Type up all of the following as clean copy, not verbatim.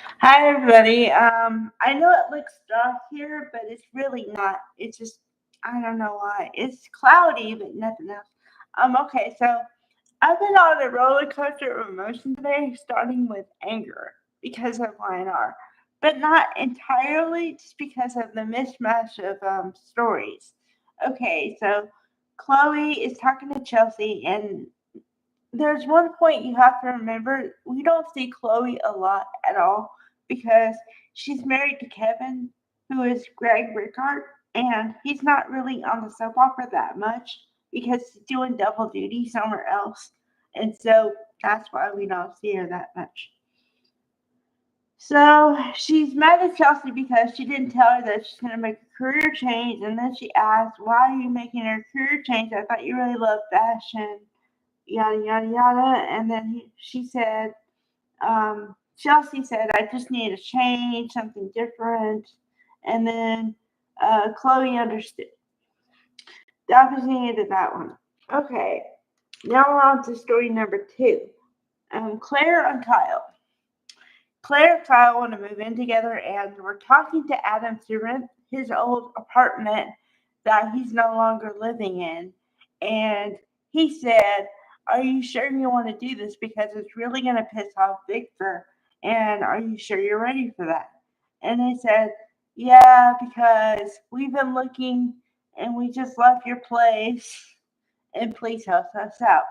Hi everybody. I know it looks dark here, but it's really not. It's just I don't know why. It's cloudy, but nothing else. Okay, so I've been on a roller coaster of emotion today, starting with anger because of YNR, but not entirely, just because of the mismatch of stories. Okay, so Chloe is talking to Chelsea, and there's one point you have to remember: we don't see Chloe a lot at all because she's married to Kevin, who is Greg Rickard, and he's not really on the soap opera that much because he's doing double duty somewhere else. And so that's why we don't see her that much. So she's mad at Chelsea because she didn't tell her that she's going to make a career change. And then she asked, "Why are you making a career change? I thought you really loved fashion, yada yada yada." And then she said, Chelsea said, "I just need a change, something different." And then Chloe understood. That was the end of that one. Okay, now we're on to story number two. Claire and Kyle. Claire and Kyle want to move in together, and we're talking to Adam to rent his old apartment that he's no longer living in. And he said, "Are you sure you want to do this? Because it's really going to piss off Victor. And are you sure you're ready for that?" And they said, "Yeah, because we've been looking and we just left your place. And please help us out."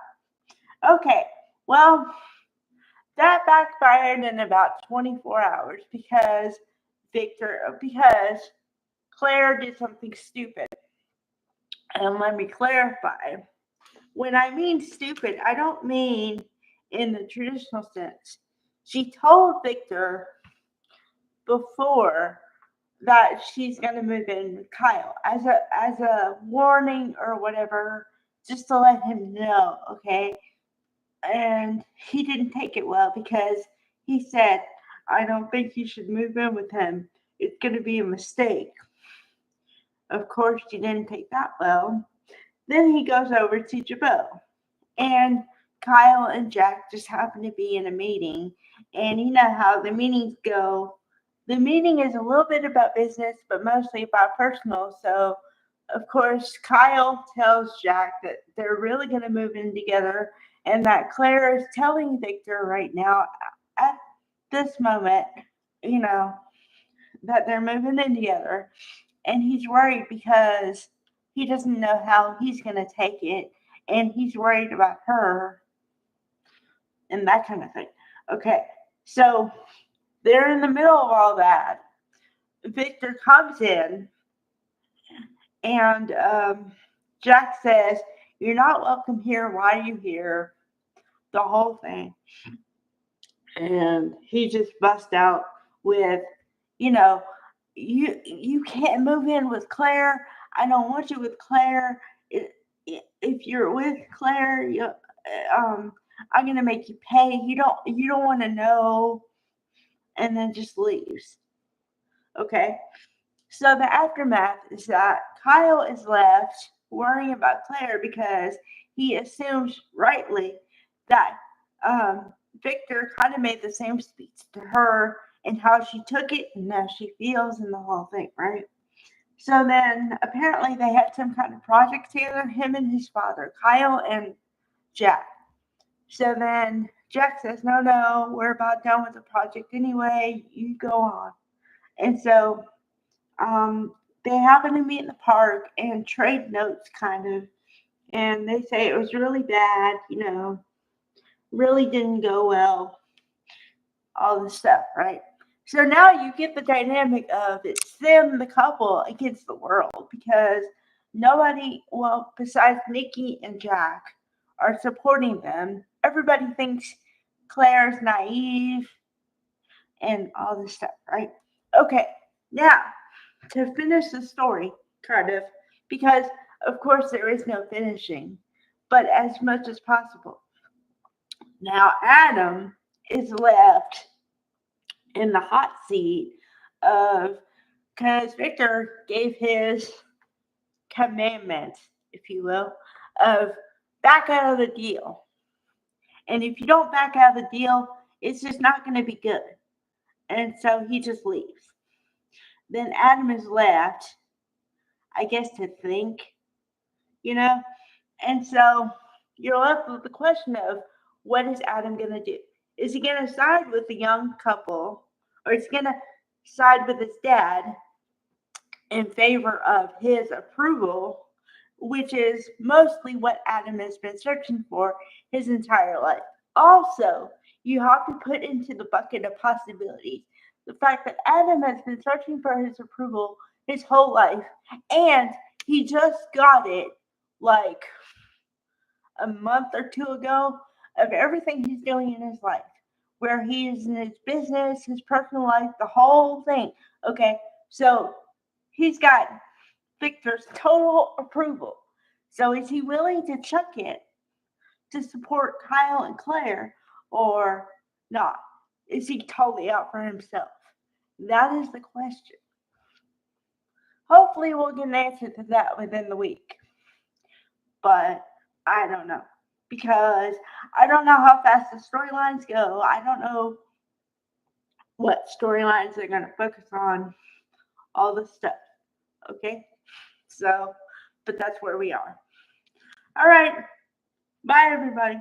Okay, well, that backfired in about 24 hours because Claire did something stupid. And let me clarify. When I mean stupid, I don't mean in the traditional sense. She told Victor before that she's gonna move in with Kyle as a warning or whatever, just to let him know, okay? And he didn't take it well because he said, "I don't think you should move in with him. It's gonna be a mistake." Of course, she didn't take that well. Then he goes over to Jabot, and Kyle and Jack just happen to be in a meeting. And you know how the meetings go. The meeting is a little bit about business, but mostly about personal. So, of course, Kyle tells Jack that they're really going to move in together, and that Claire is telling Victor right now, at this moment, you know, that they're moving in together. And he's worried because he doesn't know how he's going to take it, and he's worried about her and that kind of thing. Okay, so they're in the middle of all that. Victor comes in, and Jack says, "You're not welcome here. Why are you here?" The whole thing. And he just busts out with, you know, you can't move in with Claire. I don't want you with Claire. If you're with Claire, um, I'm gonna make you pay. You don't want to know, and then just leaves. Okay. So the aftermath is that Kyle is left worrying about Claire because he assumes rightly that Victor kind of made the same speech to her and how she took it and how she feels and the whole thing, right? So then apparently they had some kind of project together, him and his father, Kyle and Jack. So then Jack says, "No, no, we're about done with the project anyway. You go on." And so they happen to meet in the park and trade notes, kind of. And they say it was really bad, really didn't go well, all this stuff, right? So now you get the dynamic of it's them, the couple, against the world because nobody, well, besides Nikki and Jack, are supporting them. Everybody thinks Claire's naive and all this stuff, right? Okay, now to finish the story, kind of, because of course there is no finishing, but as much as possible. Now Adam is left in the hot seat of because Victor gave his commandment, if you will, of back out of the deal. And if you don't back out of the deal, it's just not going to be good. And so he just leaves. Then Adam is left, I guess, to think, you know? And so you're left with the question of what is Adam going to do? Is he going to side with the young couple, or is he going to side with his dad in favor of his approval, which is mostly what Adam has been searching for his entire life? Also, you have to put into the bucket of possibilities the fact that Adam has been searching for his approval his whole life, and he just got it like a month or two ago of everything he's doing in his life, where he is in his business, his personal life, the whole thing. Okay, so he's got Victor's total approval. So is he willing to chuck it to support Kyle and Claire or not? Is he totally out for himself? That is the question. Hopefully, we'll get an answer to that within the week. But I don't know. Because I don't know how fast the storylines go. I don't know what storylines they're going to focus on. All this stuff. Okay? So, but that's where we are. All right. Bye, everybody.